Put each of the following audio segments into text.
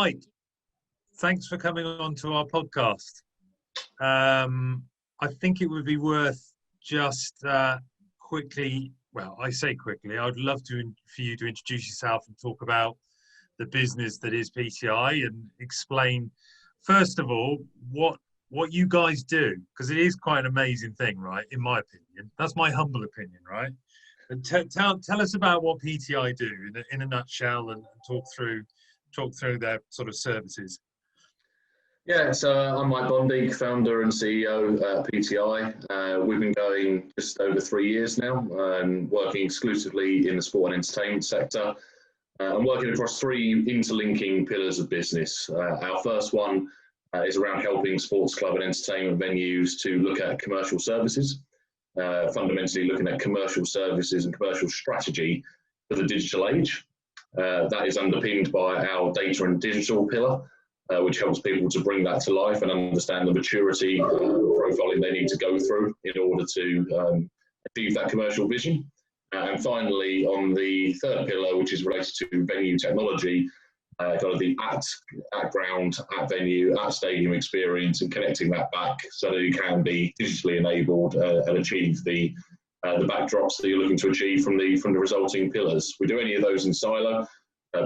Mike, thanks for coming on to our podcast. I think it would be worth just quickly, well, I say quickly, I'd love for you to introduce yourself and talk about the business that is PTI and explain, first of all, what you guys do, because it is quite an amazing thing, right? In my opinion, that's my humble opinion, right? And tell us about what PTI do in a nutshell, and talk through their sort of services. Yeah, so I'm Mike Bhondiek, founder and CEO at PTI. We've been going just over 3 years now, working exclusively in the sport and entertainment sector. I'm working across 3 interlinking pillars of business. Our first one is around helping sports club and entertainment venues to look at commercial services, fundamentally looking at commercial services and commercial strategy for the digital age. That is underpinned by our data and digital pillar, which helps people to bring that to life and understand the maturity profiling they need to go through in order to achieve that commercial vision. And finally, on the third pillar, which is related to venue technology, kind of the at ground, at venue, at stadium experience, and connecting that back so that you can be digitally enabled and achieve the backdrops that you're looking to achieve from the resulting pillars. We do any of those in silo.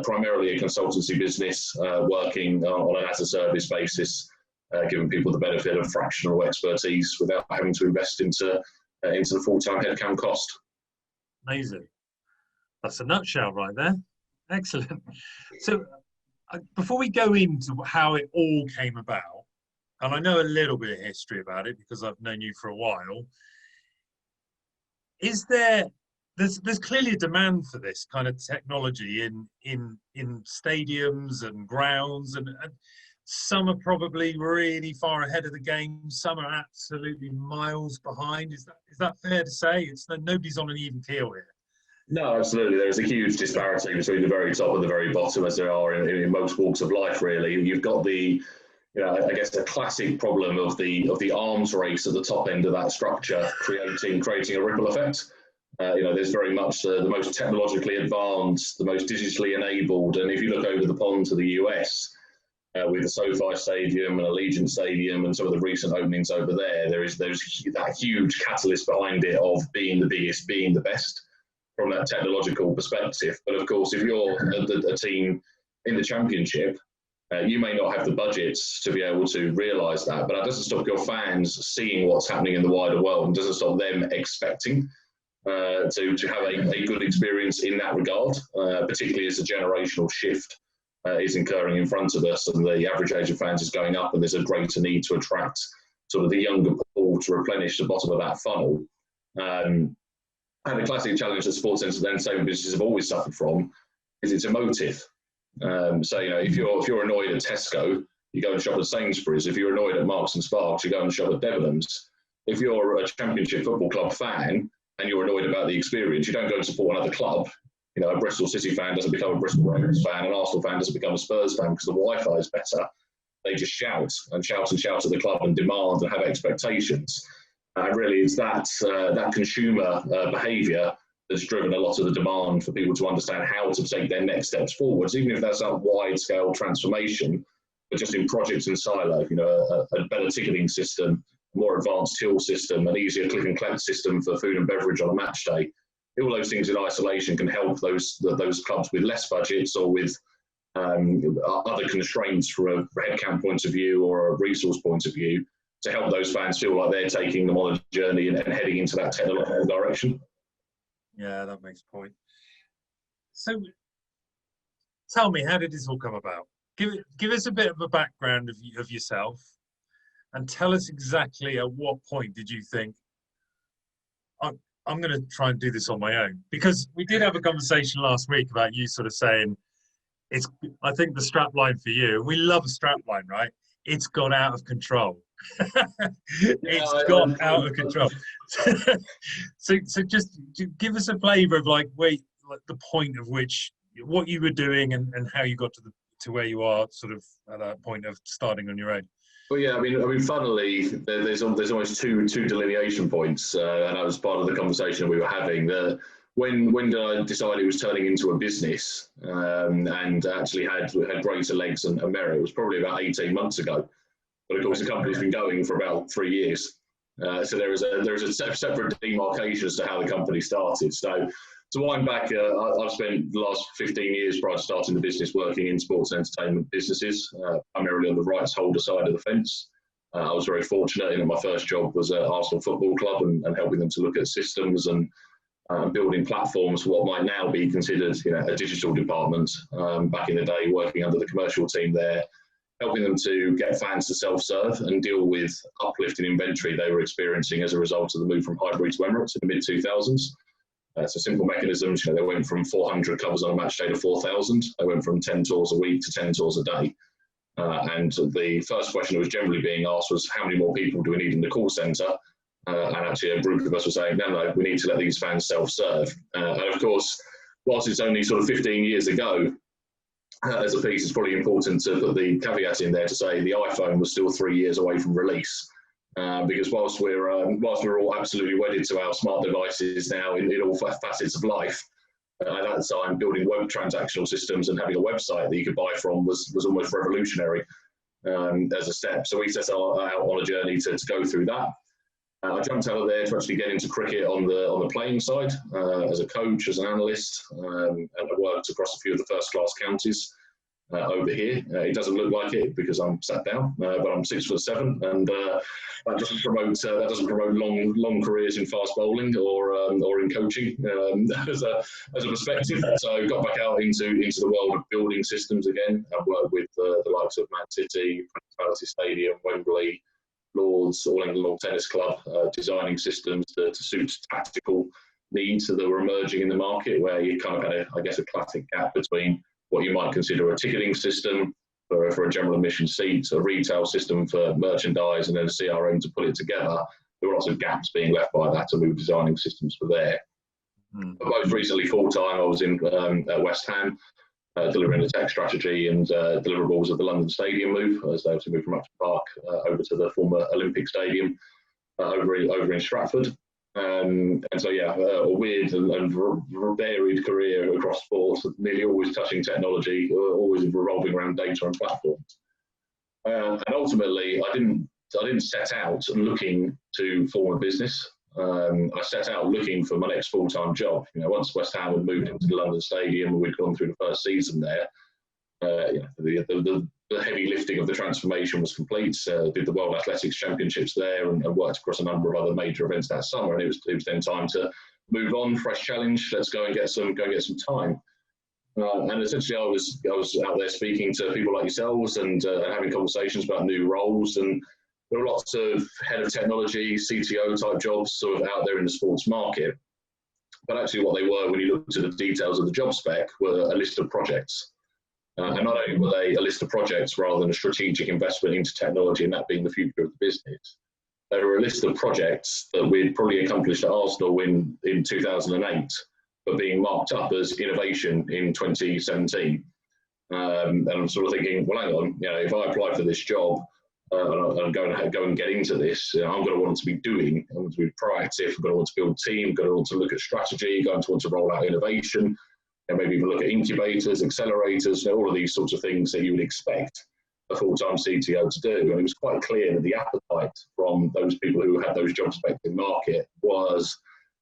Primarily a consultancy business working on an as-a-service basis, giving people the benefit of fractional expertise without having to invest into the full-time headcount cost. Amazing. That's a nutshell right there. Excellent. So before we go into how it all came about, and I know a little bit of history about it because I've known you for a while, there's clearly a demand for this kind of technology in stadiums and grounds, and some are probably really far ahead of the game, some are absolutely miles behind. Is that fair to say? Nobody's on an even keel here. No, absolutely. There's a huge disparity between the very top and the very bottom, as there are in most walks of life, really. You've got I guess the classic problem of the arms race at the top end of that structure, creating a ripple effect. There's very much the most technologically advanced, the most digitally enabled, and if you look over the pond to the US, with the SoFi Stadium and Allegiant Stadium and some of the recent openings over there's that huge catalyst behind it of being the biggest, being the best from that technological perspective. But of course, if you're a team in the championship, you may not have the budgets to be able to realise that, but that doesn't stop your fans seeing what's happening in the wider world, and doesn't stop them expecting to have a good experience in that regard, particularly as a generational shift is occurring in front of us, and the average age of fans is going up, and there's a greater need to attract sort of the younger pool to replenish the bottom of that funnel. And the classic challenge that sports entertainment businesses have always suffered from is it's emotive. So if you're annoyed at Tesco, you go and shop at Sainsbury's. If you're annoyed at Marks and Sparks, you go and shop at Debenhams. If you're a Championship Football Club fan and you're annoyed about the experience, you don't go and support another club. A Bristol City fan doesn't become a Bristol Rovers fan, an Arsenal fan doesn't become a Spurs fan because the Wi-Fi is better. They just shout and shout and shout at the club and demand and have expectations. And really, it's that consumer behaviour that's driven a lot of the demand for people to understand how to take their next steps forwards, even if that's a wide-scale transformation, but just in projects in silo. A better ticketing system, more advanced till system, an easier click and collect system for food and beverage on a match day. All those things in isolation can help those clubs with less budgets or with other constraints from a headcount point of view or a resource point of view, to help those fans feel like they're taking them on a journey and heading into that technological direction. Yeah, that makes a point. So tell me, how did this all come about? Give us a bit of a background of yourself, and tell us exactly at what point did you think, I'm going to try and do this on my own? Because we did have a conversation last week about you sort of saying, I think the strap line for you, and we love a strap line, right? It's got out of control. It's got out of control. So just give us a flavour of the point of which, what you were doing and how you got to where you are sort of at that point of starting on your own. Well, yeah, I mean, funnily, there's almost two delineation points, and that was part of the conversation we were having. when I decided it was turning into a business, and actually had greater legs and merit, it was probably about 18 months ago. But of course, the company's been going for about 3 years. So there is a separate demarcation as to how the company started. So to wind back, I've spent the last 15 years prior to starting the business working in sports and entertainment businesses, primarily on the rights holder side of the fence. I was very fortunate in that my first job was at Arsenal Football Club and helping them to look at systems and building platforms for what might now be considered, a digital department. Back in the day, working under the commercial team there, helping them to get fans to self-serve and deal with uplift in inventory they were experiencing as a result of the move from Highbury to Emirates in the mid-2000s. So simple mechanisms, they went from 400 covers on a match day to 4,000. They went from 10 tours a week to 10 tours a day. And the first question that was generally being asked was, how many more people do we need in the call centre? And actually a group of us were saying, no, we need to let these fans self-serve. And of course, whilst it's only sort of 15 years ago, as a piece, it's probably important to put the caveat in there to say the iPhone was still 3 years away from release. Because whilst we're all absolutely wedded to our smart devices now in all facets of life, at that time, building web transactional systems and having a website that you could buy from was almost revolutionary as a step. So we set out on a journey to go through that. I jumped out of there to actually get into cricket on the playing side as a coach, as an analyst, and I worked across a few of the first-class counties over here. It doesn't look like it because I'm sat down, but I'm 6'7", and that doesn't promote long careers in fast bowling or in coaching as a perspective. So I got back out into the world of building systems again. I've worked with the likes of Man City, Principality Stadium, Wembley, Lords, All England Lawn Tennis Club, designing systems to suit tactical needs that were emerging in the market, where you kind of had a classic gap between what you might consider a ticketing system for a general admission seat, a retail system for merchandise, and then a CRM to put it together. There were lots of gaps being left by that, and we were designing systems for there. But most recently, full-time, I was in West Ham, delivering the tech strategy and deliverables of the London Stadium move, as they obviously moved from Upton Park over to the former Olympic Stadium over in Stratford. And so, a weird and varied career across sports, nearly always touching technology, always revolving around data and platforms. And ultimately, I didn't set out looking to form a business. I set out looking for my next full-time job. Once West Ham had moved into the London Stadium and we'd gone through the first season there, the heavy lifting of the transformation was complete. Did the World Athletics Championships there and worked across a number of other major events that summer. And it was then time to move on, fresh challenge. Let's go and get some time. And essentially, I was out there speaking to people like yourselves and having conversations about new roles. And there were lots of head of technology, CTO type jobs sort of out there in the sports market. But actually, what they were, when you looked at the details of the job spec, were a list of projects. And not only were they a list of projects rather than a strategic investment into technology and that being the future of the business, they were a list of projects that we'd probably accomplished at Arsenal in 2008, but being marked up as innovation in 2017. And I'm sort of thinking, well, hang on, if I apply for this job and I'm going to go and get into this, I'm going to want to be doing, I'm going to be proactive, I'm going to want to build a team, I'm going to want to look at strategy, going to want to roll out innovation. Maybe even look at incubators, accelerators, all of these sorts of things that you would expect a full-time CTO to do. And it was quite clear that the appetite from those people who had those job specs in market was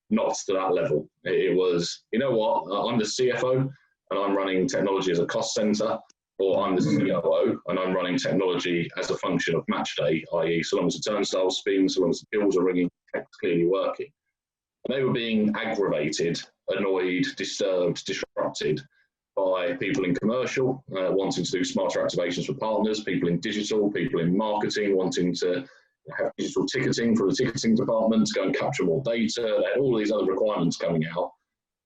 not to that level. It was, you know what, I'm the CFO and I'm running technology as a cost center, or I'm the COO and I'm running technology as a function of match day, i.e. so long as the turnstile spins, so long as the bells are ringing, tech's clearly working. And they were being aggravated, annoyed, disturbed, disrupted by people in commercial, wanting to do smarter activations for partners, people in digital, people in marketing, wanting to have digital ticketing for the ticketing department, to go and capture more data. They had all these other requirements coming out,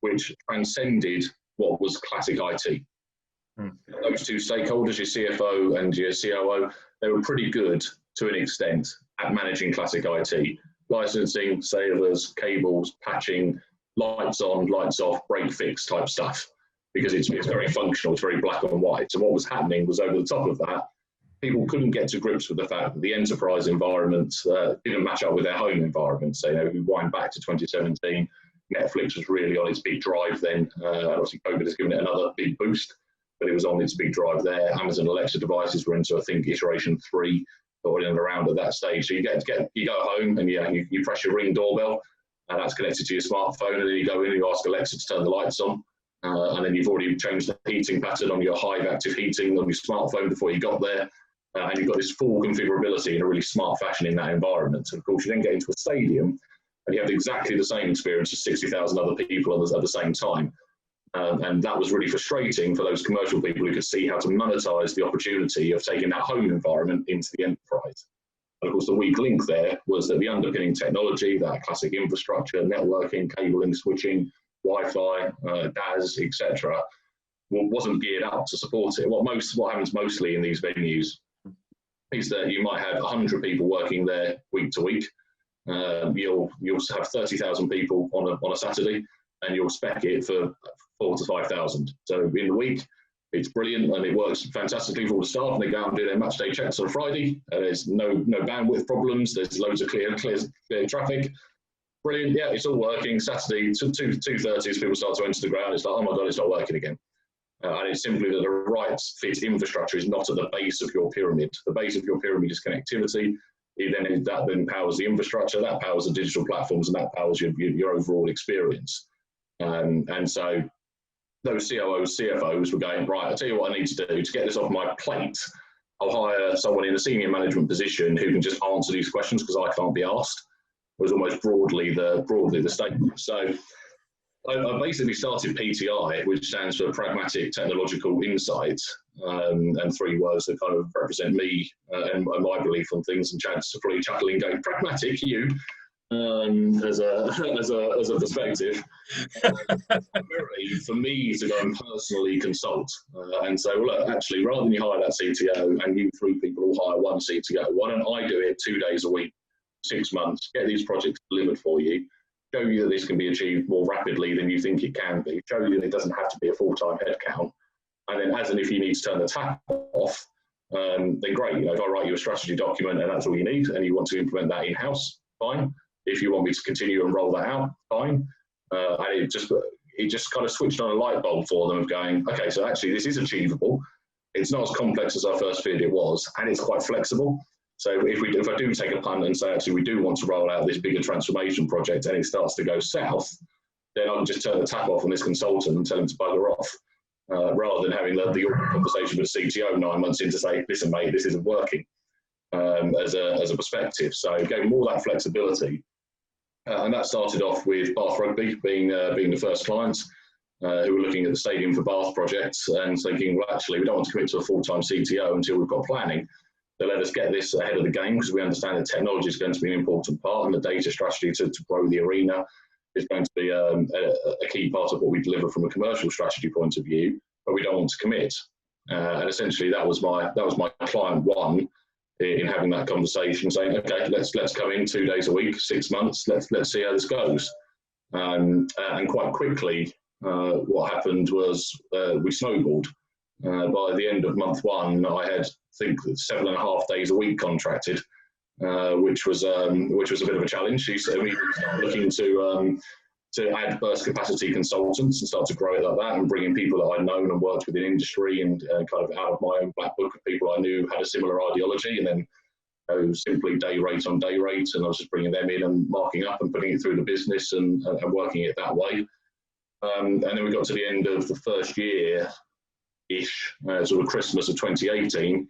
which transcended what was classic IT. Those two stakeholders, your CFO and your COO, they were pretty good to an extent at managing classic IT. Licensing, savers, cables, patching, lights on, lights off, break fix type stuff, because it's very functional, it's very black and white. So what was happening was, over the top of that, people couldn't get to grips with the fact that the enterprise environment didn't match up with their home environment. So, we wind back to 2017, Netflix was really on its big drive then. And obviously COVID has given it another big boost, but it was on its big drive there. Amazon Alexa devices were into, I think, iteration 3 or in and around at that stage. So you go home and you press your Ring doorbell, and that's connected to your smartphone, and then you go in and you ask Alexa to turn the lights on. And then you've already changed the heating pattern on your Hive active heating on your smartphone before you got there. And you've got this full configurability in a really smart fashion in that environment. And of course, you then get into a stadium and you have exactly the same experience as 60,000 other people at the same time. And that was really frustrating for those commercial people who could see how to monetize the opportunity of taking that home environment into the enterprise. And of course, the weak link there was that the underpinning technology, that classic infrastructure, networking, cabling, switching, Wi-Fi, DAS, etc., wasn't geared up to support it. What happens mostly in these venues is that you might have 100 people working there week to week. You'll have 30,000 people on a Saturday, and you'll spec it for 4,000 to 5,000. So in the week, it's brilliant and it works fantastically for all the staff. And they go out and do their match day checks on a Friday. There's no bandwidth problems. There's loads of clear traffic. Brilliant. Yeah, it's all working. Saturday, 2:30 as people start to enter the ground, it's like, oh my God, it's not working again. And it's simply that the right fit infrastructure is not at the base of your pyramid. The base of your pyramid is connectivity. That then powers the infrastructure, that powers the digital platforms, and that powers your overall experience. And so those COOs, CFOs were going, right, I'll tell you what I need to do to get this off my plate. I'll hire someone in a senior management position who can just answer these questions because I can't be asked. Was almost broadly the statement. So I basically started PTI, which stands for Pragmatic Technological Insight, and 3 words that kind of represent me and my belief on things. And Chad's probably chuckling, going, "Pragmatic, you," as a perspective. For me to go and personally consult and say, well, look, actually, rather than you hire that CTO and you 3 people all hire 1 CTO, why don't I do it 2 days a week, 6 months, get these projects delivered for you, show you that this can be achieved more rapidly than you think it can be, show you that it doesn't have to be a full-time headcount, and then as and if you need to turn the tap off, then great. If I write you a strategy document and that's all you need, and you want to implement that in-house, fine. If you want me to continue and roll that out, fine. And it just kind of switched on a light bulb for them of going, okay, so actually this is achievable. It's not as complex as I first feared it was, and it's quite flexible. So if I do take a punt and say, actually, we do want to roll out this bigger transformation project and it starts to go south, then I can just turn the tap off on this consultant and tell him to bugger off, rather than having the awkward conversation with the CTO 9 months in to say, listen, mate, this isn't working, as a perspective. So it gave more that flexibility. And that started off with Bath Rugby being the first clients who were looking at the Stadium for Bath projects and thinking, well, actually, we don't want to commit to a full-time CTO until we've got planning. So let us get this ahead of the game, because we understand that technology is going to be an important part, and the data strategy to grow the arena is going to be a key part of what we deliver from a commercial strategy point of view, but we don't want to commit. And essentially that was my client 1 in having that conversation, saying, okay, let's come in 2 days a week, 6 months, let's see how this goes. And quite quickly, what happened was we snowballed. By the end of month 1, I had, I think, 7.5 days a week contracted, which was a bit of a challenge. So we started looking to add burst capacity consultants and start to grow it like that, and bring in people that I'd known and worked with in industry, and kind of out of my own black book of people I knew had a similar ideology, and then simply day rate on day rate, and I was just bringing them in and marking up and putting it through the business and working it that way. And then we got to the end of the first year ish, sort of Christmas of 2018,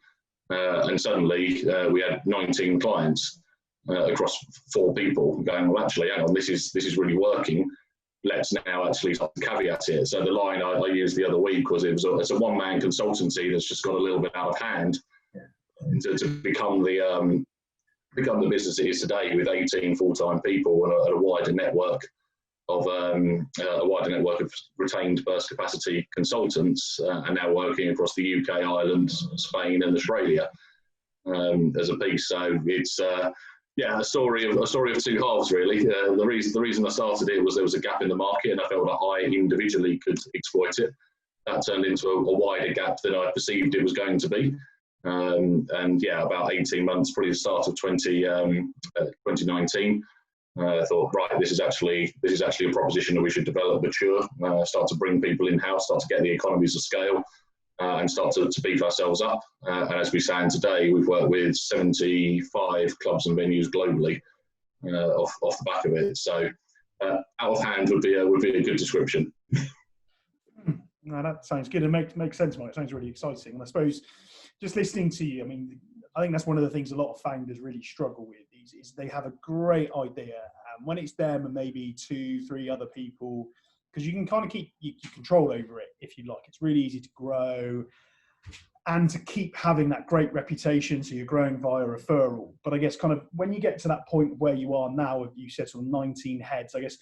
and suddenly we had 19 clients across 4 people going, well, actually, hang on, this is really working. Let's now actually start to caveat it. So the line I used the other week was it's a one-man consultancy that's just got a little bit out of hand to become the business it is today, with 18 full-time people and a wider network of retained burst capacity consultants, and now working across the UK, Ireland, Spain, and Australia as a piece. So it's a story of 2 halves, really. The reason I started it was there was a gap in the market, and I felt that I individually could exploit it. That turned into a wider gap than I perceived it was going to be. And about 18 months, probably the start of 2019, I thought, right, this is actually a proposition that we should develop, mature, start to bring people in-house, start to get the economies of scale, and start to beef ourselves up. And as we stand today, we've worked with 75 clubs and venues globally off the back of it. So out of hand would be a good description. No, that sounds good. It makes sense, Mike. It sounds really exciting. And I suppose just listening to you, I mean, I think that's one of the things a lot of founders really struggle with is they have a great idea, and when it's them and maybe 2-3 other people, because you can kind of keep your control over it if you like. It's really easy to grow and to keep having that great reputation, so you're growing via referral. But I guess kind of when you get to that point where you are now, you said sort of 19 heads, I guess,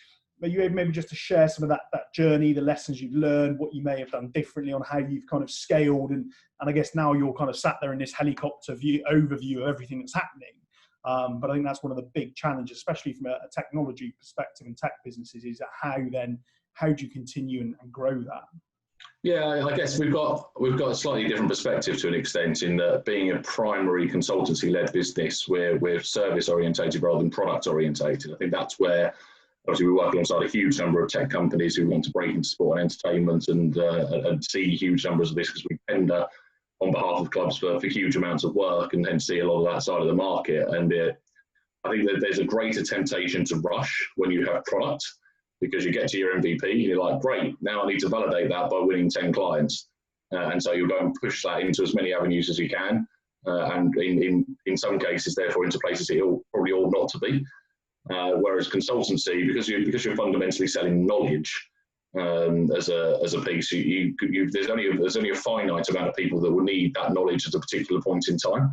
are you able maybe just to share some of that journey, the lessons you've learned, what you may have done differently on how you've kind of scaled, and I guess now you're kind of sat there in this helicopter overview of everything that's happening. But I think that's one of the big challenges, especially from a technology perspective in tech businesses, is that how do you continue and grow that? Yeah, I guess we've got a slightly different perspective to an extent, in that being a primary consultancy-led business, we're service orientated rather than product orientated. I think that's where obviously we work alongside a huge number of tech companies who want to break into sport and entertainment, and see huge numbers of this, because we tender on behalf of clubs for huge amounts of work, and see a lot of that side of the market. And I think that there's a greater temptation to rush when you have product, because you get to your MVP and you're like, great, now I need to validate that by winning 10 clients. And so you'll go and push that into as many avenues as you can. And in some cases, therefore, into places it probably ought not to be. Whereas consultancy, because you're fundamentally selling knowledge as a piece, there's only a finite amount of people that will need that knowledge at a particular point in time.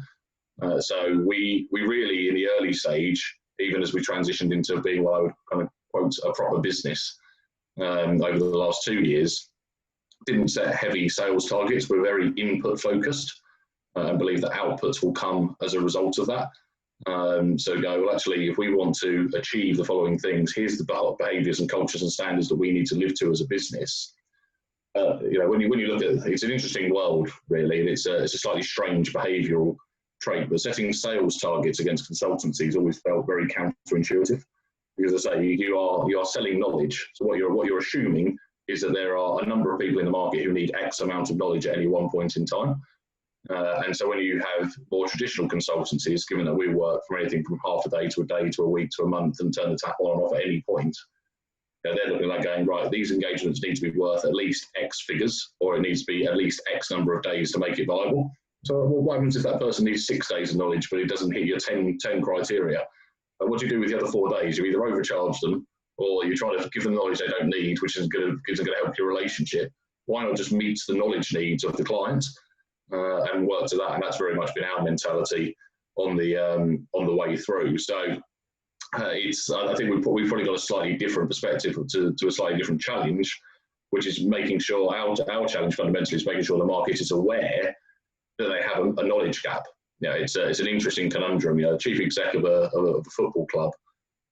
So we really, in the early stage, even as we transitioned into being what I would kind of quote a proper business over the last 2 years, didn't set heavy sales targets. We're very input focused and believe that outputs will come as a result of that. So go, well, actually, if we want to achieve the following things, here's the behaviours and cultures and standards that we need to live to as a business. When you look at it, it's an interesting world, really, and it's a slightly strange behavioural trait. But setting sales targets against consultancies always felt very counterintuitive, because as I say, you are selling knowledge. So what you're assuming is that there are a number of people in the market who need X amount of knowledge at any one point in time. And so when you have more traditional consultancies, given that we work from anything from half a day to a week to a month and turn the tap on and off at any point, they're looking at going, right, these engagements need to be worth at least X figures, or it needs to be at least X number of days to make it viable. So what happens if that person needs 6 days of knowledge, but it doesn't hit your 10 criteria? What do you do with the other 4 days? You either overcharge them, or you try to give them knowledge they don't need, which isn't going to help your relationship. Why not just meet the knowledge needs of the client and work to that? And that's very much been our mentality on the way through. So I think we've probably got a slightly different perspective to a slightly different challenge, which is making sure our challenge fundamentally is making sure the market is aware that they have a knowledge gap. It's an interesting conundrum. The chief exec of a football club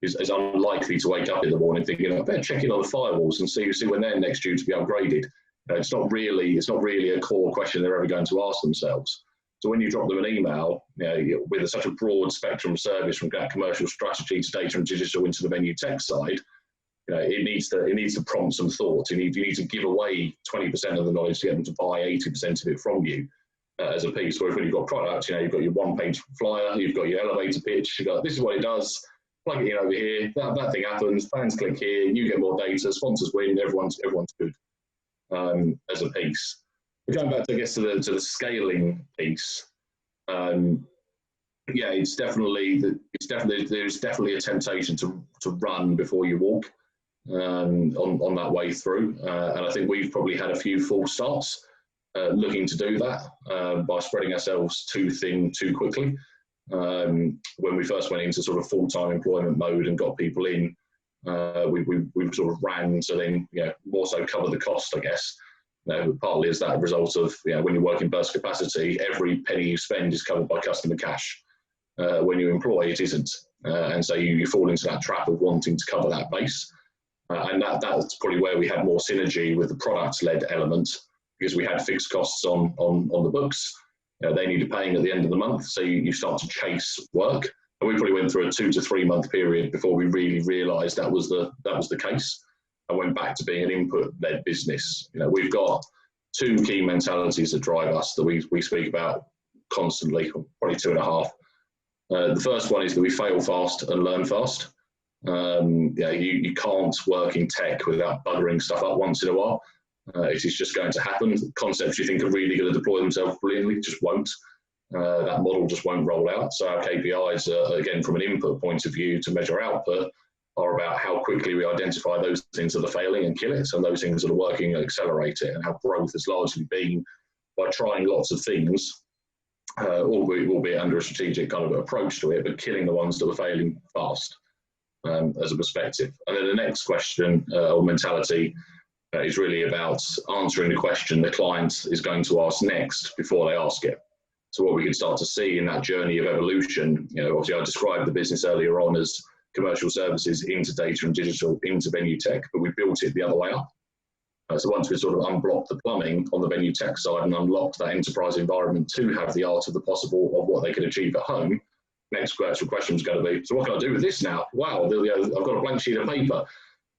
is unlikely to wake up in the morning thinking, I better check in on the firewalls and see when they're next due to be upgraded. It's not really a core question they're ever going to ask themselves. So when you drop them an email, with such a broad spectrum of service, from that commercial strategy to data and digital into the venue tech side, it needs to prompt some thought. You need to give away 20% of the knowledge to get them to buy 80% of it from you as a piece. Whereas when you've got products, you've got your one-page flyer, you've got your elevator pitch, you've got this is what it does, plug it in over here, that thing happens, fans click here, you get more data, sponsors win, everyone's good as a piece. Going back, I guess, to the scaling piece, there's definitely a temptation to run before you walk on that way through, and I think we've probably had a few false starts looking to do that by spreading ourselves too thin too quickly. When we first went into sort of full-time employment mode and got people in, we sort of ran to then more so cover the cost, I guess. Partly as that result of when you work in burst capacity, every penny you spend is covered by customer cash. When you employ, it isn't, and so you fall into that trap of wanting to cover that base, and that's probably where we had more synergy with the product-led element, because we had fixed costs on the books. They needed paying at the end of the month, so you start to chase work And we probably went through a 2 to 3 month period before we really realised that was the case, and went back to being an input-led business. You know, we've got 2 key mentalities that drive us that we speak about constantly, probably 2.5. The first one is that we fail fast and learn fast. Yeah, you can't work in tech without buggering stuff up once in a while. It is just going to happen. Concepts you think are really going to deploy themselves brilliantly just won't. That model just won't roll out. So our KPIs, again, from an input point of view to measure output, are about how quickly we identify those things that are failing and kill it, and those things that are working and accelerate it. And how growth has largely been by trying lots of things, albeit under a strategic kind of approach to it, but killing the ones that were failing fast, as a perspective. And then the next question or mentality is really about answering the question the client is going to ask next before they ask it. So what we can start to see in that journey of evolution, you know, obviously I described the business earlier on as commercial services into data and digital into venue tech, but we built it the other way up. So once we sort of unblocked the plumbing on the venue tech side and unlocked that enterprise environment to have the art of the possible of what they can achieve at home, next question is going to be, so what can I do with this now? Wow, I've got a blank sheet of paper.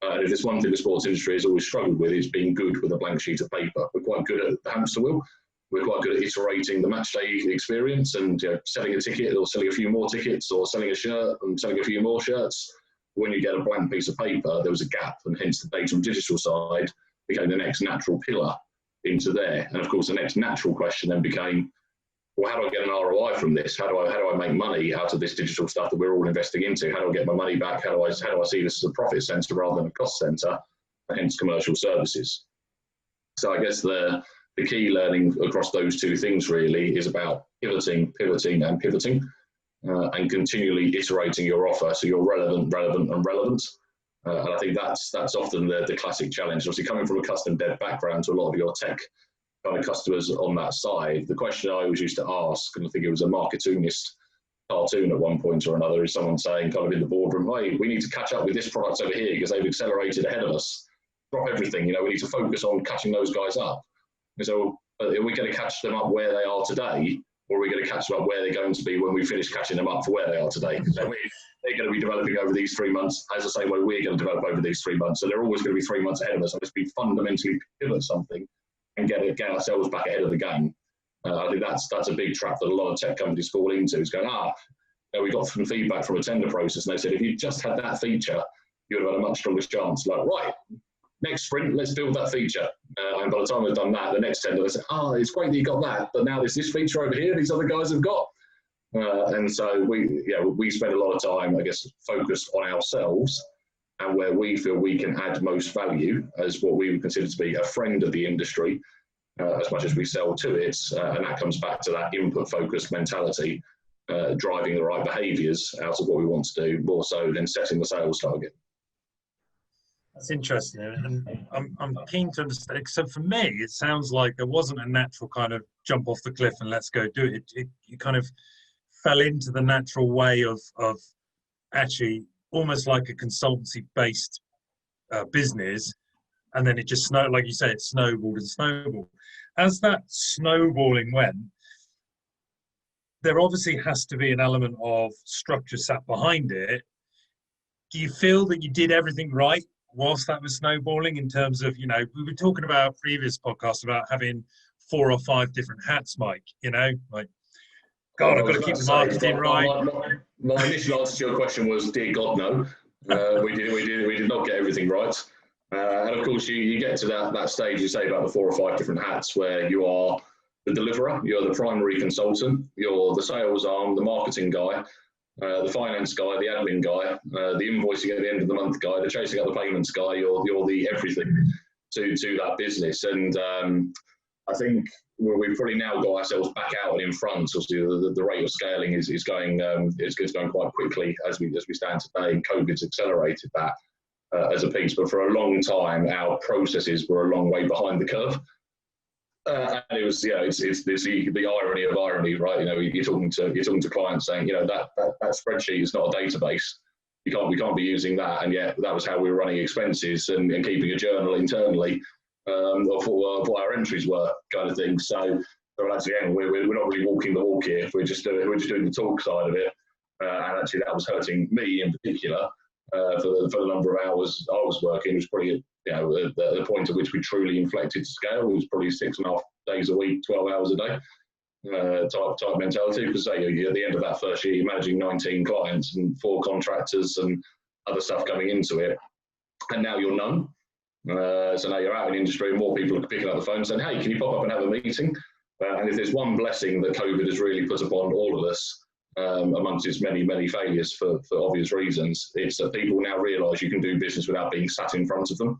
And if there's one thing the sports industry has always struggled with, is being good with a blank sheet of paper. We're quite good at the hamster wheel. We're quite good at iterating the match day experience and, you know, selling a ticket or selling a few more tickets or selling a shirt and selling a few more shirts. When you get a blank piece of paper, there was a gap, and hence the data and digital side became the next natural pillar into there. And of course, the next natural question then became, well, how do I get an ROI from this? How do I make money out of this digital stuff that we're all investing into? How do I get my money back? How do I see this as a profit center rather than a cost center? Hence commercial services. So I guess the key learning across those 2 things really is about pivoting, and continually iterating your offer so you're relevant. And I think that's often the classic challenge. Obviously, coming from a custom dev background to a lot of your tech kind of customers on that side, the question I always used to ask, and I think it was a marketunist cartoon at one point or another, is someone saying kind of in the boardroom, hey, we need to catch up with this product over here because they've accelerated ahead of us. Drop everything, you know, we need to focus on catching those guys up. And so are we going to catch them up where they are today, or are we going to catch them up where they're going to be when we finish catching them up for where they are today? So they're going to be developing over these 3 months as the same way we're going to develop over these 3 months. So they're always going to be 3 months ahead of us. So let's be fundamentally pivot something and get ourselves back ahead of the game. I think that's a big trap that a lot of tech companies fall into, is going, you know, we got some feedback from a tender process, and they said, if you just had that feature, you would have had a much stronger chance. Like, right, next sprint, let's build that feature. And by the time we've done that, the next tender, they say, it's great that you got that, but now there's this feature over here these other guys have got. And so we spend a lot of time, I guess, focused on ourselves and where we feel we can add most value as what we would consider to be a friend of the industry, as much as we sell to it. And that comes back to that input-focused mentality, driving the right behaviours out of what we want to do, more so than setting the sales target. That's interesting, and I'm keen to understand. So for me, it sounds like there wasn't a natural kind of jump off the cliff and let's go do it. You kind of fell into the natural way of actually almost like a consultancy-based business, and then it just like you say, it snowballed and snowballed. As that snowballing went, there obviously has to be an element of structure sat behind it. Do you feel that you did everything right whilst that was snowballing, in terms of, you know, we were talking about previous podcasts about having 4 or 5 different hats, Mike, you know, like, God, I've got to keep the marketing right. My initial answer to your question was, dear God, no. We did not get everything right. And of course, you get to that stage, you say about the 4 or 5 different hats, where you are the deliverer, you're the primary consultant, you're the sales arm, the marketing guy, the finance guy, the admin guy, the invoicing at the end of the month guy, the chasing up the payments guy. You're the everything to that business. And I think we've probably now got ourselves back out and in front. Obviously, the rate of scaling is going quite quickly as we stand today, and COVID's accelerated that as a piece. But for a long time, our processes were a long way behind the curve. And it was, it's the irony of irony, right? You know, you're talking to clients saying, you know, that spreadsheet is not a database. We can't be using that, and yet that was how we were running expenses and keeping a journal internally of what our entries were, kind of thing. So that's, again, we're not really walking the walk here. We're just doing the talk side of it, and actually that was hurting me in particular for the number of hours I was working. It was probably, at the point at which we truly inflected to scale, it was probably 6.5 days a week, 12 hours a day. Type mentality, because at the end of that first year, you're managing 19 clients and 4 contractors and other stuff coming into it, and now you're none. So now you're out in industry, and more people are picking up the phone saying, "Hey, can you pop up and have a meeting?" And if there's one blessing that COVID has really put upon all of us, amongst its many failures for obvious reasons, it's that people now realise you can do business without being sat in front of them.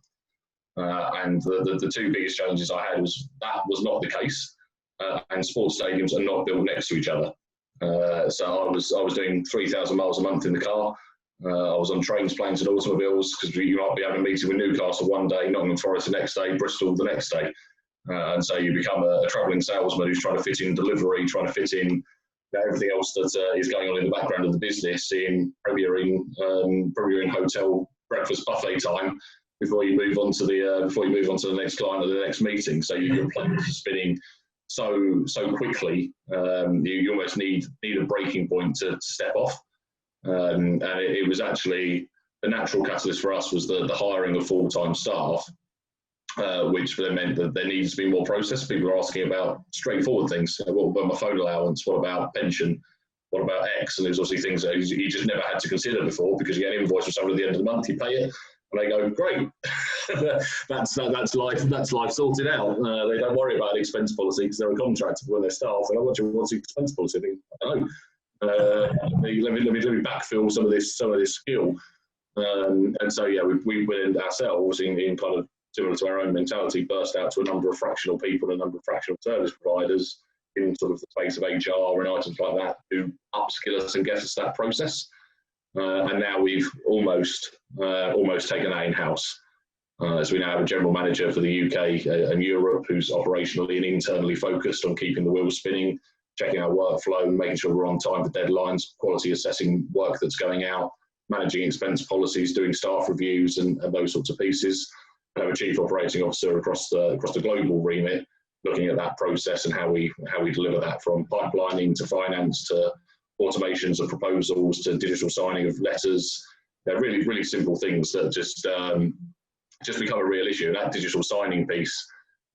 And the 2 biggest challenges I had was that was not the case. And sports stadiums are not built next to each other. So I was doing 3,000 miles a month in the car. I was on trains, planes and automobiles, because you might be having a meeting with Newcastle one day, Nottingham Forest the next day, Bristol the next day. And so you become a travelling salesman who's trying to fit in delivery, trying to fit in everything else that is going on in the background of the business, in premiering hotel breakfast buffet time before you move on to the next client or the next meeting. So your plates are spinning so quickly, you almost need a breaking point to step off. And it was actually the natural catalyst for us was the hiring of full-time staff, which then meant that there needs to be more process. People are asking about straightforward things. What about my phone allowance? What about pension? What about X? And there's obviously things that you just never had to consider before, because you get an invoice from someone at the end of the month, you pay it, and they go, "Great, that's life sorted out." They don't worry about an expense policy because they're a contractor when they're staff. And what's the expense policy? I think, I don't know. Let me backfill some of this skill. And so we went ourselves in kind of similar to our own mentality, burst out to a number of fractional people, a number of fractional service providers in sort of the space of HR and items like that, who upskill us and get us that process. And now we've almost taken that in-house. So we now have a general manager for the UK and Europe who's operationally and internally focused on keeping the wheels spinning, checking our workflow, making sure we're on time for deadlines, quality assessing work that's going out, managing expense policies, doing staff reviews and those sorts of pieces. And have a chief operating officer across the global remit, looking at that process and how we deliver that, from pipelining to finance to automations of proposals to digital signing of letters. They're really simple things that just become a real issue. And that digital signing piece,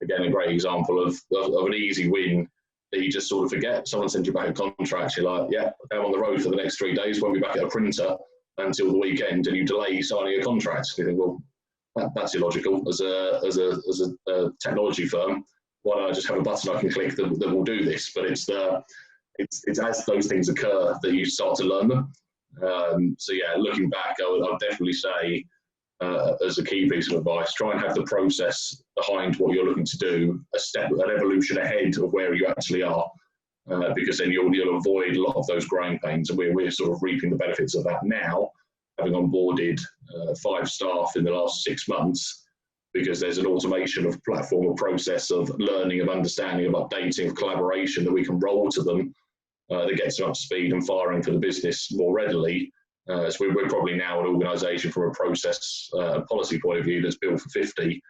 again, a great example of an easy win that you just sort of forget. Someone sends you back a contract, you're like, yeah, I'm on the road for the next 3 days, won't be back at a printer until the weekend, and you delay signing a contract. You think, well, that's illogical. As a technology firm, why don't I just have a button I can click that will do this? But it's as those things occur that you start to learn them. So yeah, looking back, I would definitely say, as a key piece of advice, try and have the process behind what you're looking to do an evolution ahead of where you actually are, because then you'll avoid a lot of those growing pains. And we're sort of reaping the benefits of that now, having onboarded 5 staff in the last 6 months, because there's an automation of platform, a process of learning, of understanding, of updating, of collaboration that we can roll to them that gets them up to speed and firing for the business more readily. So we're probably now an organisation from a process policy point of view that's built for 50,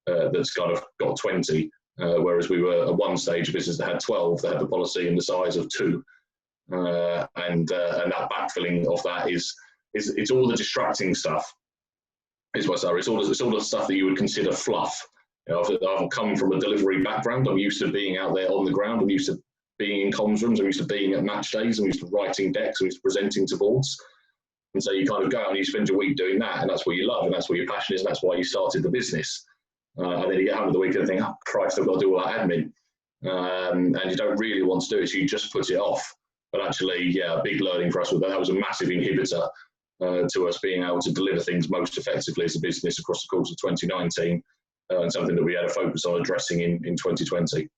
that's kind of got 20, whereas we were at one stage a business that had 12, that had the policy in the size of 2. And that backfilling of that it's all the distracting stuff. It's all the stuff that you would consider fluff. I've come from a delivery background. I'm used to being out there on the ground. I'm used to being in comms rooms. I'm used to being at match days. I'm used to writing decks. I'm used to presenting to boards. And so you kind of go out and you spend your week doing that, and that's what you love, and that's what your passion is, and that's why you started the business. And then you get home of the week and think, oh, Christ, I've got to do all that admin. And you don't really want to do it, so you just put it off. But actually, yeah, a big learning for us was that was a massive inhibitor to us being able to deliver things most effectively as a business across the course of 2019, and something that we had a focus on addressing in 2020.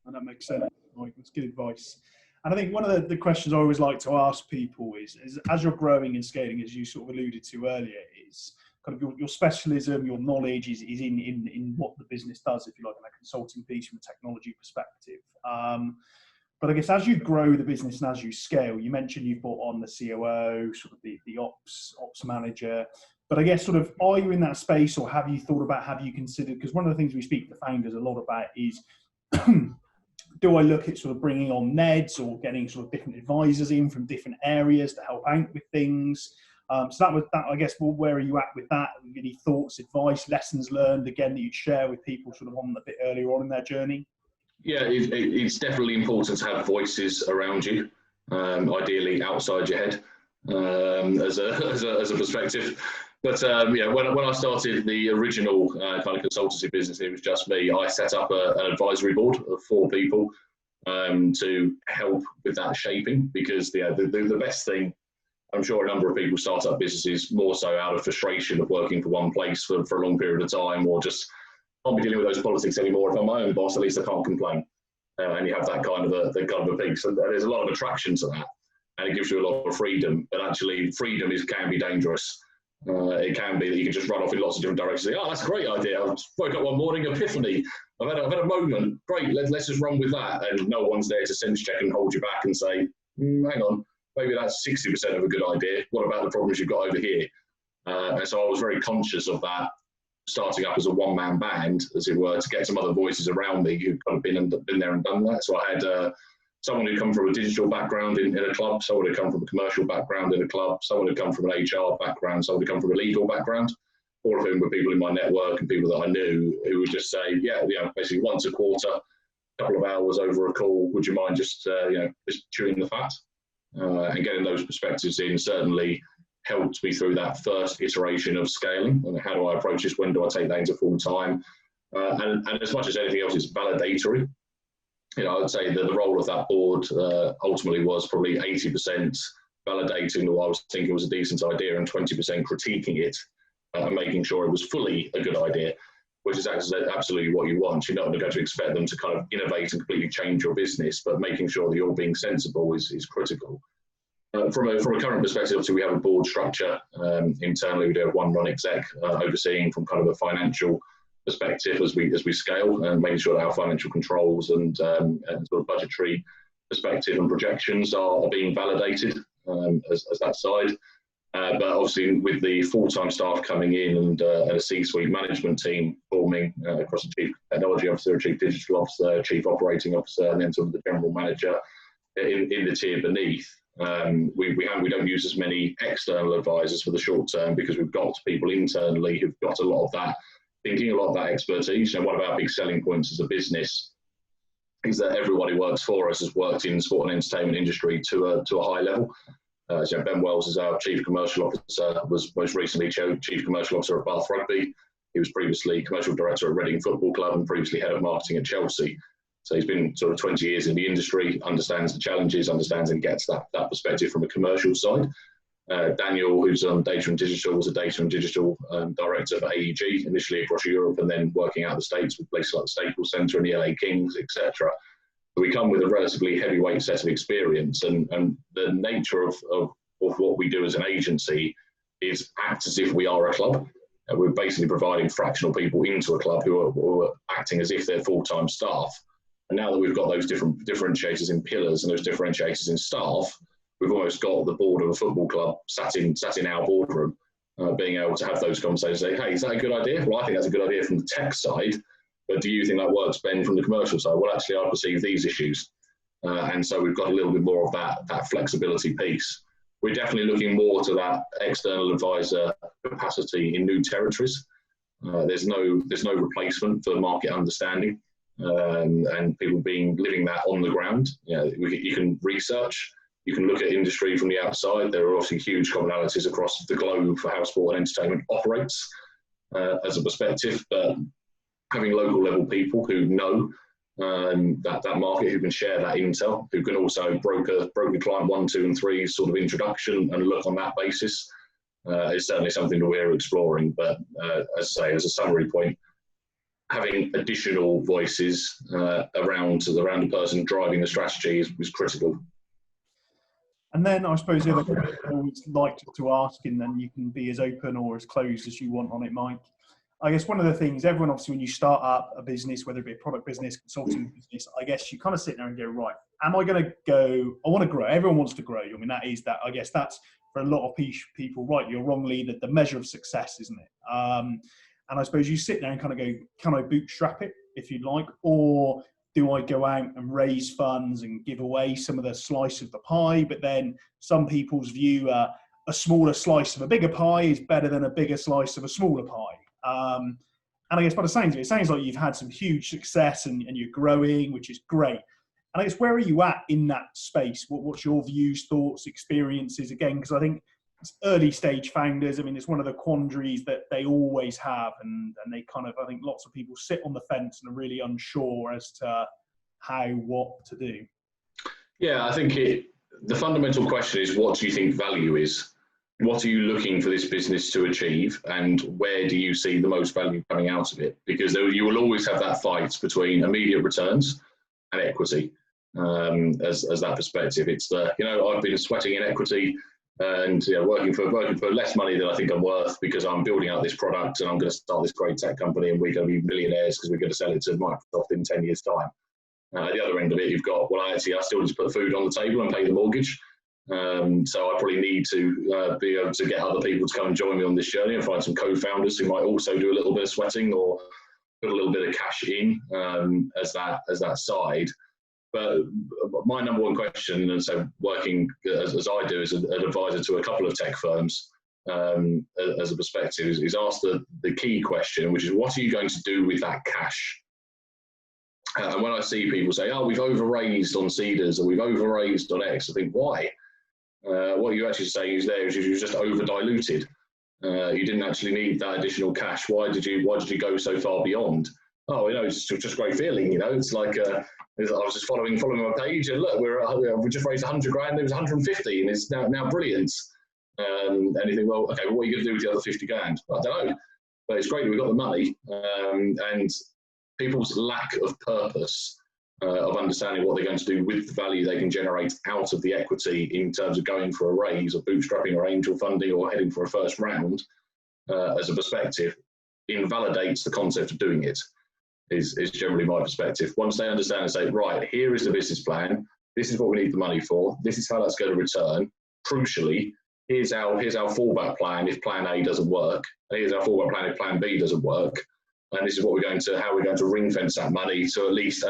And that makes sense. Mike, that's good advice. And I think one of the questions I always like to ask people is as you're growing and scaling, as you sort of alluded to earlier, is kind of your specialism, your knowledge is in what the business does, if you like, in a consulting piece from a technology perspective. But I guess as you grow the business and as you scale, you mentioned you've brought on the COO, sort of the ops manager. But I guess sort of, are you in that space, or have you considered, because one of the things we speak to founders a lot about is do I look at sort of bringing on NEDs or getting sort of different advisors in from different areas to help out with things? So that was that. I guess. Well, where are you at with that? Any thoughts, advice, lessons learned again that you'd share with people sort of on a bit earlier on in their journey? Yeah, it's definitely important to have voices around you, ideally outside your head, as a perspective. But yeah, when I started the original kind of consultancy business, it was just me. I set up an advisory board of 4 people to help with that shaping, because the best thing, I'm sure a number of people start up businesses more so out of frustration of working for one place for a long period of time, or just can't be dealing with those politics anymore. If I'm my own boss, at least I can't complain. And you have that kind of a piece. And there's a lot of attraction to that, and it gives you a lot of freedom. But actually, freedom can be dangerous. It can be that you can just run off in lots of different directions. Say, oh, that's a great idea. I woke up one morning, epiphany. I've had a moment. Great, let's just run with that. And no one's there to sense check and hold you back and say, hang on, maybe that's 60% of a good idea. What about the problems you've got over here? And so I was very conscious of that, starting up as a one-man band, as it were, to get some other voices around me who've kind of been there and done that. So I had someone who'd come from a digital background in a club, someone who'd come from a commercial background in a club, someone who'd come from an HR background, someone who'd come from a legal background, all of whom were people in my network and people that I knew who would just say, yeah, basically once a quarter, a couple of hours over a call, would you mind just chewing the fat? And getting those perspectives in certainly helped me through that first iteration of scaling. And how do I approach this? When do I take that into full time? And as much as anything else, it's validatory. I would say that the role of that board ultimately was probably 80% validating that I was thinking was a decent idea, and 20% critiquing it and making sure it was fully a good idea, which is absolutely what you want. You're not going to expect them to kind of innovate and completely change your business, but making sure that you're being sensible is critical. From a current perspective, obviously we have a board structure. Internally, we do have one non-exec overseeing from kind of a financial perspective as we scale, and making sure that our financial controls and sort of budgetary perspective and projections are being validated as that side. But obviously with the full-time staff coming in and a C-suite management team forming across a chief technology officer, a chief digital officer, chief operating officer, and then sort of the general manager in the tier beneath, we don't use as many external advisors for the short term, because we've got people internally who've got a lot of that thinking, a lot of that expertise. And one of our big selling points as a business is that everybody who works for us has worked in the sport and entertainment industry to a high level. So Ben Wells is our chief commercial officer, was most recently chief commercial officer at Bath Rugby. He was previously commercial director at Reading Football Club and previously head of marketing at Chelsea. So he's been sort of 20 years in the industry, understands the challenges, understands and gets that perspective from a commercial side. Daniel, who's on data and digital, was a data and digital director for AEG, initially across Europe, and then working out of the States with places like the Staples Centre and the LA Kings, etc. So we come with a relatively heavyweight set of experience, and the nature of what we do as an agency is act as if we are a club. We're basically providing fractional people into a club who are acting as if they're full-time staff. And now that we've got those different differentiators in pillars and those differentiators in staff, we've almost got the board of a football club sat in our boardroom, being able to have those conversations, say, hey, is that a good idea? Well, I think that's a good idea from the tech side, but do you think that works, Ben, from the commercial side? Well, actually, I perceive these issues. And so we've got a little bit more of that flexibility piece. We're definitely looking more to that external advisor capacity in new territories. There's no replacement for market understanding. And people living that on the ground. You can research, you can look at industry from the outside. There are obviously huge commonalities across the globe for how sport and entertainment operates as a perspective, but having local level people who know that market, who can share that intel, who can also broker client 1, 2 and 3 sort of introduction and look on that basis is certainly something that we're exploring. But as I say, as a summary point, having additional voices around the person driving the strategy is critical. And then I suppose the other question I always like to ask, and then you can be as open or as closed as you want on it, Mike. I guess one of the things, everyone obviously when you start up a business, whether it be a product business, consulting business, I guess you kind of sit there and go, right, am I going to go, I want to grow. Everyone wants to grow. I mean, I guess that's for a lot of people, rightly or wrongly, the measure of success, isn't it? And I suppose you sit there and kind of go, can I bootstrap it, if you'd like? Or do I go out and raise funds and give away some of the slice of the pie? But then some people's view, a smaller slice of a bigger pie is better than a bigger slice of a smaller pie. And I guess by the sounds of it, it sounds like you've had some huge success and you're growing, which is great. And I guess, where are you at in that space? What's your views, thoughts, experiences? Again, because I think early stage founders, I mean, it's one of the quandaries that they always have. And they kind of, I think lots of people sit on the fence and are really unsure as to how, what to do. Yeah, I think the fundamental question is, what do you think value is? What are you looking for this business to achieve, and where do you see the most value coming out of it? Because you will always have that fight between immediate returns and equity. As that perspective, it's I've been sweating in equity and working for less money than I think I'm worth, because I'm building out this product and I'm going to start this great tech company and we're going to be millionaires because we're going to sell it to Microsoft in 10 years' time. At the other end of it, you've got, I still need to put food on the table and pay the mortgage. So I probably need to be able to get other people to come and join me on this journey and find some co-founders who might also do a little bit of sweating or put a little bit of cash in as that side. But my number one question, and so working as I do as an advisor to a couple of tech firms as a perspective, is ask the key question, which is, what are you going to do with that cash? And when I see people say, oh, we've over-raised on Seeders or we've over-raised on X, I think, why? What you're actually saying is you're just over-diluted. You didn't actually need that additional cash. Why did you go so far beyond? Oh, it's just a great feeling, It's like I was just following my page, and look, we just raised 100 grand. It was 150, and it's now brilliant. And you think, well, okay, what are you going to do with the other 50 grand? I don't know, but it's great that we got the money. And people's lack of purpose of understanding what they're going to do with the value they can generate out of the equity in terms of going for a raise or bootstrapping or angel funding or heading for a first round as a perspective invalidates the concept of doing it, is generally my perspective. Once they understand and say, right, here is the business plan, this is what we need the money for, this is how that's going to return, crucially, here's our fallback plan if plan A doesn't work, and here's our fallback plan if plan B doesn't work, and this is how we're going to ring fence that money to at least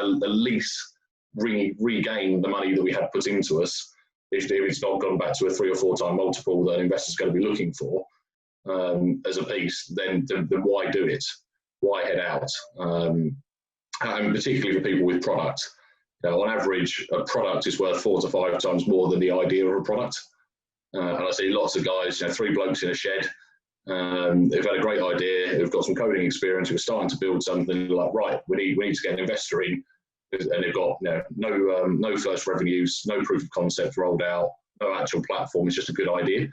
regain the money that we had put into us. If it's not gone back to a 3 or 4 time multiple that an investor's going to be looking for as a piece, then why do it? Why head out? And particularly for people with product. On average, a product is worth 4 to 5 times more than the idea of a product. And I see lots of guys, 3 blokes in a shed. They've had a great idea, they've got some coding experience, we're starting to build something, like, right, we need to get an investor in, and they've got no first revenues, no proof of concept rolled out, no actual platform, it's just a good idea.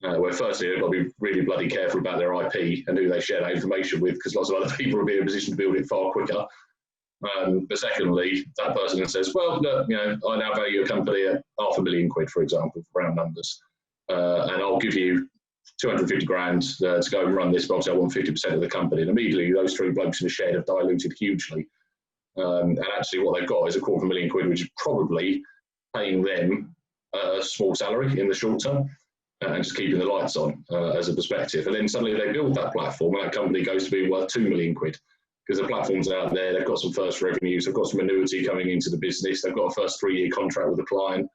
Where firstly, they've got to be really bloody careful about their IP and who they share that information with, because lots of other people will be in a position to build it far quicker. But secondly, that person says, well, look, I now value a company at £500,000, for example, for round numbers, and I'll give you 250 grand to go and run this, but I want 50% of the company. And immediately those 3 blokes in the shed have diluted hugely. And actually what they've got is £250,000, which is probably paying them a small salary in the short term and just keeping the lights on as a perspective. And then suddenly they build that platform and that company goes to be worth £2 million because the platform's out there, they've got some first revenues, they've got some annuity coming into the business, they've got a first 3-year contract with a client,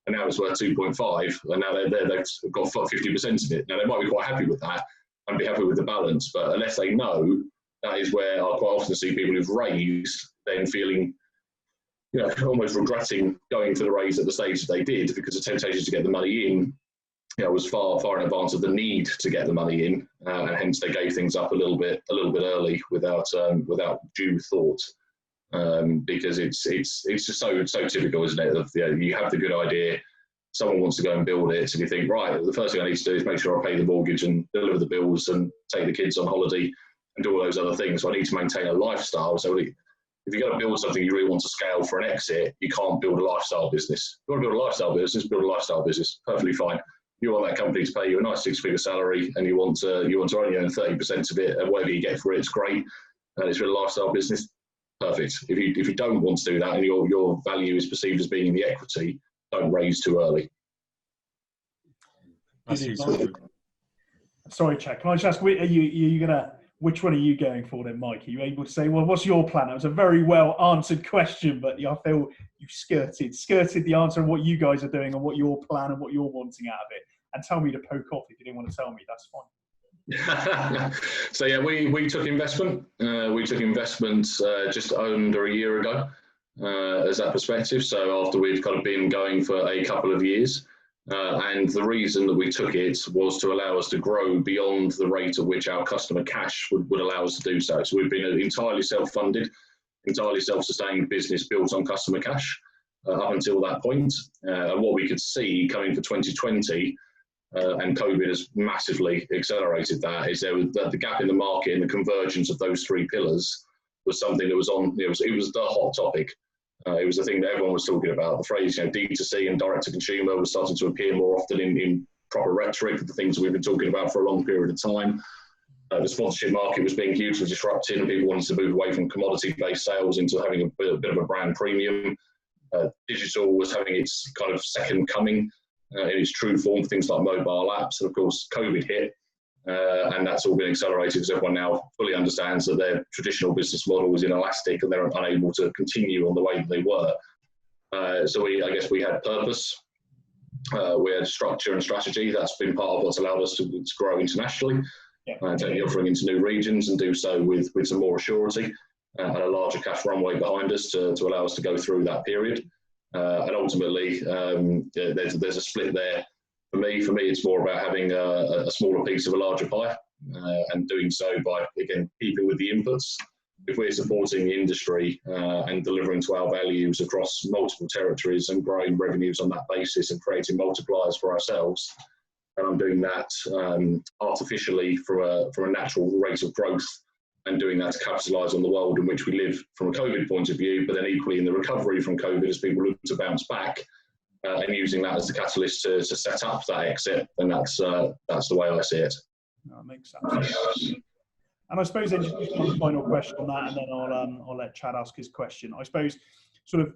and now it's worth 2.5, and now they've got 50% of it. Now they might be quite happy with that and be happy with the balance, but unless they know, that is where I quite often see people who've raised then feeling, almost regretting going for the raise at the stage that they did, because the temptation to get the money in, was far in advance of the need to get the money in, and hence they gave things up a little bit early without due thought. Because it's just so typical, isn't it? You have the good idea, someone wants to go and build it, and you think, right, the first thing I need to do is make sure I pay the mortgage and deliver the bills and take the kids on holiday and do all those other things. So I need to maintain a lifestyle. So if you're going to build something you really want to scale for an exit, you can't build a lifestyle business. If you want to build a lifestyle business, build a lifestyle business. Perfectly fine. You want that company to pay you a nice 6-figure salary, and you want to only earn 30% of it, and whatever you get for it, it's great. And it's for a lifestyle business. Perfect. If you don't want to do that and your value is perceived as being in the equity, don't raise too early. That's useful. Sorry, Chad. Can I just ask, are you going to Which one are you going for then, Mike? Are you able to say, well, what's your plan? It was a very well answered question, but I feel you skirted the answer of what you guys are doing and what your plan and what you're wanting out of it. And tell me to poke off if you didn't want to tell me, that's fine. So yeah, we took investment. We took investment just under a year ago as that perspective. So after we'd kind of been going for a couple of years. And the reason that we took it was to allow us to grow beyond the rate at which our customer cash would allow us to do so. So we've been an entirely self-funded, entirely self-sustained business built on customer cash up until that point. And what we could see coming for 2020, and COVID has massively accelerated that, is there was the gap in the market and the convergence of those three pillars was something that was on, it was the hot topic. It was the thing that everyone was talking about. The phrase, D2C and direct to consumer was starting to appear more often in proper rhetoric, the things that we've been talking about for a long period of time. The sponsorship market was being hugely disrupted, and people wanted to move away from commodity-based sales into having a bit of a brand premium. Digital was having its kind of second coming in its true form, things like mobile apps. And of course, COVID hit, and that's all been accelerated because everyone now fully understands that their traditional business model was inelastic and they're unable to continue on the way that they were. So I guess we had purpose, we had structure and strategy. That's been part of what's allowed us to grow internationally, and take the offering into new regions and do so with some more assurity and a larger cash runway behind us to allow us to go through that period. And ultimately, there's a split there. For me, it's more about having a smaller piece of a larger pie, and doing so by, again, keeping with the inputs. If we're supporting the industry and delivering to our values across multiple territories and growing revenues on that basis and creating multipliers for ourselves, and I'm doing that artificially from a natural rate of growth, and doing that to capitalise on the world in which we live from a COVID point of view, but then equally in the recovery from COVID as people look to bounce back, and using that as the catalyst to set up that exit, then that's the way I see it. That makes sense. And I suppose then just one final question on that, and then I'll let Chad ask his question. I suppose sort of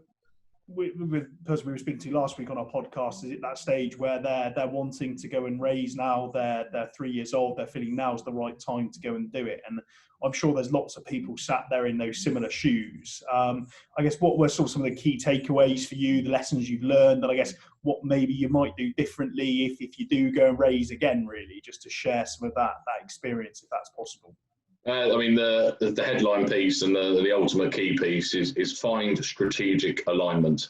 with the person we were speaking to last week on our podcast, is at that stage where they're wanting to go and raise now, they're 3 years old, they're feeling now's the right time to go and do it. And I'm sure there's lots of people sat there in those similar shoes. I guess what were sort of some of the key takeaways for you, the lessons you've learned, and I guess what maybe you might do differently if you do go and raise again, really, just to share some of that experience, if that's possible. I mean, the headline piece and the ultimate key piece is find strategic alignment.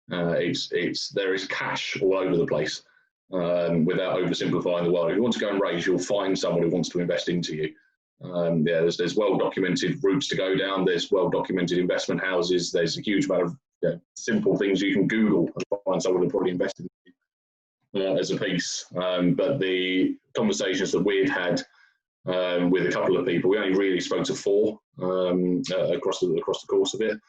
There is cash all over the place, without oversimplifying the world. If you want to go and raise, you'll find someone who wants to invest into you. There's well-documented routes to go down. There's well-documented investment houses. There's a huge amount of simple things you can Google and find someone who probably invested in you as a piece. But the conversations that we'd had with a couple of people, we only really spoke to 4 across the course of it.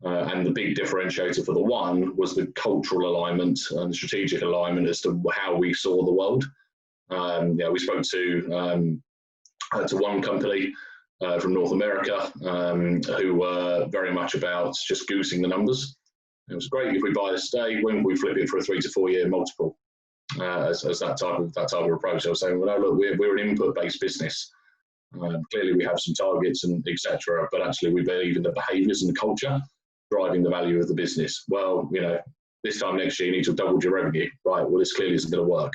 And the big differentiator for the one was the cultural alignment and the strategic alignment as to how we saw the world. We spoke to one company from North America who were very much about just goosing the numbers. It was great if we buy this today, when can we flip it for a 3 to 4 year multiple? As that type of approach. I was saying, well, no, look, we're an input-based business. Clearly, we have some targets and etc. But actually, we believe in the behaviours and the culture driving the value of the business. Well, this time next year, you need to double your revenue, right? Well, this clearly isn't going to work.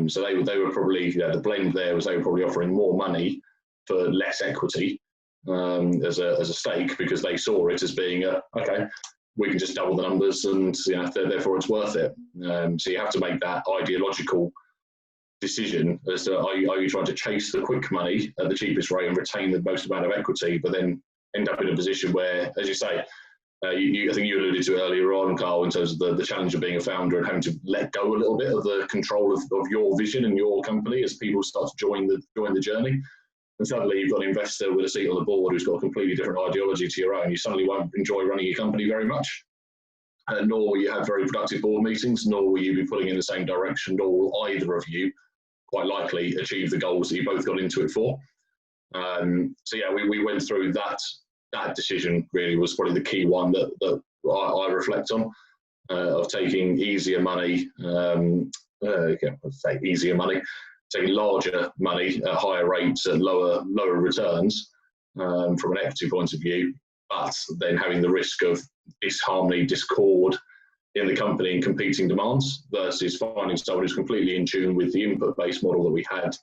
So they were probably, the blend there was they were probably offering more money for less equity as a stake, because they saw it as being okay, we can just double the numbers and therefore it's worth it. So you have to make that ideological decision as to are you trying to chase the quick money at the cheapest rate and retain the most amount of equity, but then end up in a position where, as you say, I think you alluded to earlier on, Carl, in terms of the challenge of being a founder and having to let go a little bit of the control of your vision and your company as people start to join the journey. And suddenly you've got an investor with a seat on the board who's got a completely different ideology to your own. You suddenly won't enjoy running your company very much, nor will you have very productive board meetings, nor will you be pulling in the same direction, nor will either of you quite likely achieve the goals that you both got into it for. So yeah, we went through that decision. Really was probably the key one that I reflect on, of taking easier money. Let's say easier money. taking larger money at higher rates at lower returns from an equity point of view, but then having the risk of disharmony, discord in the company and competing demands, versus finding someone who's completely in tune with the input-based model that we had,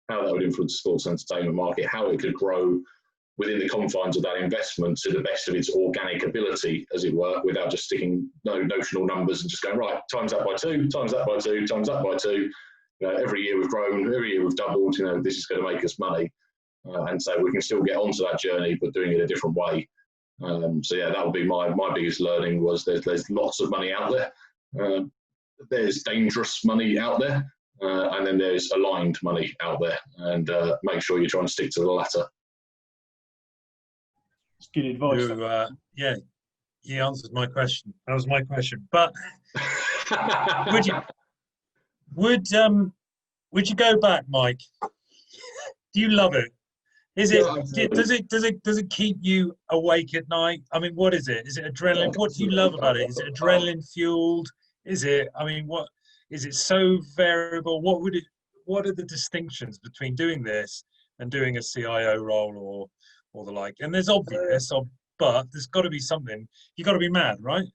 how that would influence the sports and entertainment market, how it could grow within the confines of that investment to the best of its organic ability, as it were, without just sticking no notional numbers and just going, right, times that by 2, times that by 2, times that by 2. Every year we've grown, every year we've doubled, this is going to make us money. And so we can still get onto that journey, but doing it a different way. So yeah, that would be my biggest learning, was there's lots of money out there. There's dangerous money out there, and then there's aligned money out there, and make sure you're trying to stick to the latter. It's good advice. Yeah, he answered my question. That was my question. But would you go back, Mike? Do you love it? Is it? Yeah, does it keep you awake at night? I mean, what is it? Is it adrenaline? What do you love about it? Is it adrenaline fueled? Is it? I mean, what is it? So variable. What are the distinctions between doing this and doing a CIO role or the like? And there's obvious, but there's got to be something. You got to be mad, right?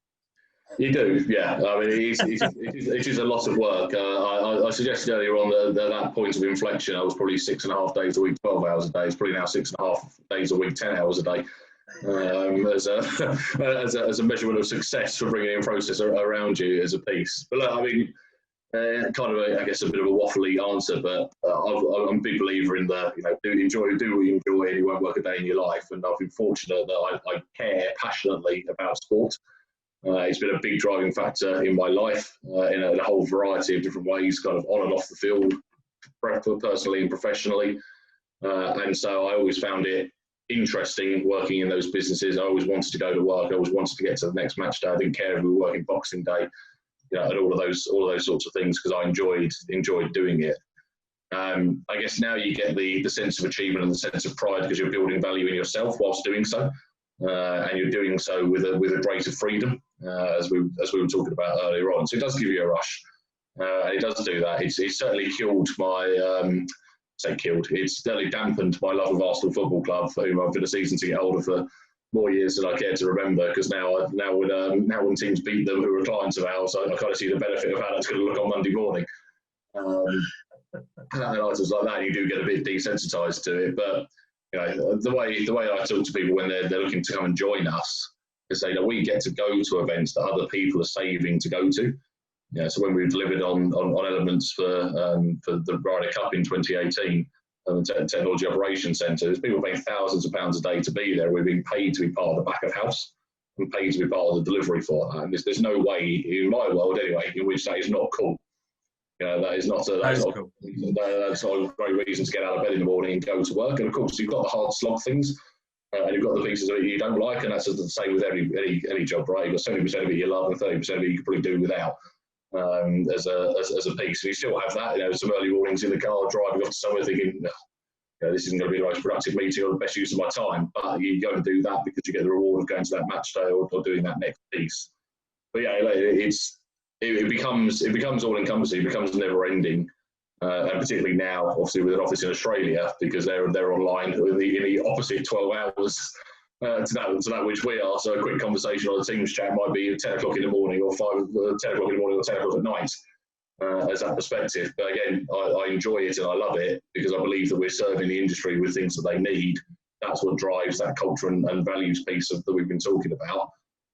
You do, yeah. I mean, it is a lot of work. I suggested earlier on that point of inflection, I was probably 6.5 days a week, 12 hours a day. It's probably now 6.5 days a week, 10 hours a day, as a measurement of success for bringing in process around you as a piece. But look, I mean, kind of, I guess, a bit of a waffly answer, but I'm a big believer in do what you enjoy, and you won't work a day in your life. And I've been fortunate that I care passionately about sport. It's been a big driving factor in my life in a whole variety of different ways, kind of on and off the field, personally and professionally. And so I always found it interesting working in those businesses. I always wanted to go to work. I always wanted to get to the next match day. I didn't care if we were working Boxing Day, and all of those sorts of things, because I enjoyed doing it. I guess now you get the sense of achievement and the sense of pride because you're building value in yourself whilst doing so. And you're doing so with a greater freedom, as we were talking about earlier on. So it does give you a rush, and it does do that. It's certainly killed my it's certainly dampened my love of Arsenal Football Club, for whom I've been a season ticket holder for more years than I care to remember. Because now when teams beat them who are clients of ours, I kind of see the benefit of how that's going to look on Monday morning. And items like that, you do get a bit desensitised to it, but. The way I talk to people when they're looking to come and join us is say that we get to go to events that other people are saving to go to. So when we delivered on elements for the Ryder Cup in 2018 and the Technology Operations Centre, there's people paying thousands of pounds a day to be there. We're being paid to be part of the back of house and paid to be part of the delivery for that. And there's no way, in my world anyway, in which that is not cool. That's not a great reason to get out of bed in the morning and go to work. And of course, you've got the hard slog things, and you've got the pieces of it you don't like, and that's the same with any job, right? You've got 70% of it you love and 30% of it you can probably do without as a piece. So you still have that. Some early mornings in the car driving off to somewhere thinking, this isn't going to be the most productive meeting or the best use of my time, but you go and do that because you get the reward of going to that match day or doing that next piece. But yeah, it becomes all encompassing. It becomes never ending, and particularly now, obviously with an office in Australia, because they're online in the opposite 12 hours to that which we are. So a quick conversation on a Teams chat might be 10 o'clock in the morning or 10 o'clock in the morning or 10 o'clock at night, as that perspective. But again, I enjoy it and I love it because I believe that we're serving the industry with things that they need. That's what drives that culture and values piece that we've been talking about.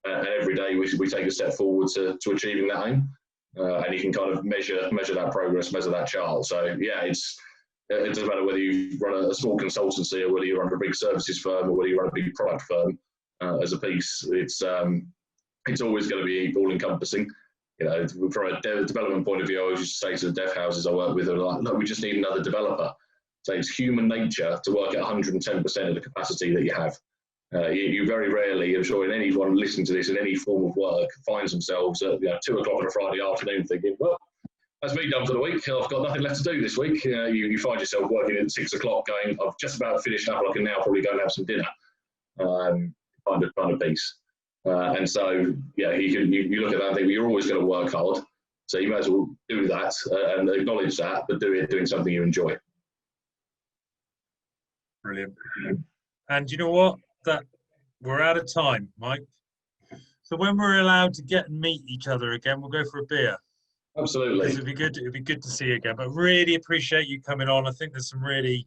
And every day we take a step forward to achieving that aim, and you can kind of measure that progress, measure that chart. So yeah, it doesn't matter whether you run a small consultancy or whether you run a big services firm or whether you run a big product firm. As a piece, it's always going to be all encompassing. From a development point of view, I always used to say to the dev houses I work with, like, look, we just need another developer. So it's human nature to work at 110% of the capacity that you have. You very rarely, I'm sure, in anyone listening to this in any form of work, finds themselves at 2 o'clock on a Friday afternoon thinking, well, that's me done for the week. I've got nothing left to do this week. You find yourself working at 6 o'clock going, I've just about finished up. I can now probably go and have some dinner, kind of piece. And so, yeah, you look at that and think, well, you're always going to work hard. So you might as well do that and acknowledge that, but doing something you enjoy. Brilliant. And you know what? That we're out of time, Mike. So when we're allowed to get and meet each other again, we'll go for a beer. Absolutely. It'd be good. It'd be good to see you again. But really appreciate you coming on. I think there's some really,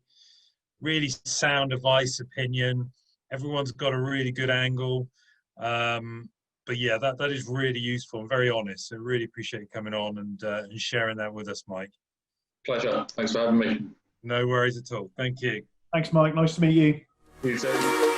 really sound advice, opinion. Everyone's got a really good angle. But yeah, that is really useful and very honest. So really appreciate you coming on and sharing that with us, Mike. Pleasure. Thanks for having me. No worries at all. Thank you. Thanks, Mike. Nice to meet you. You too.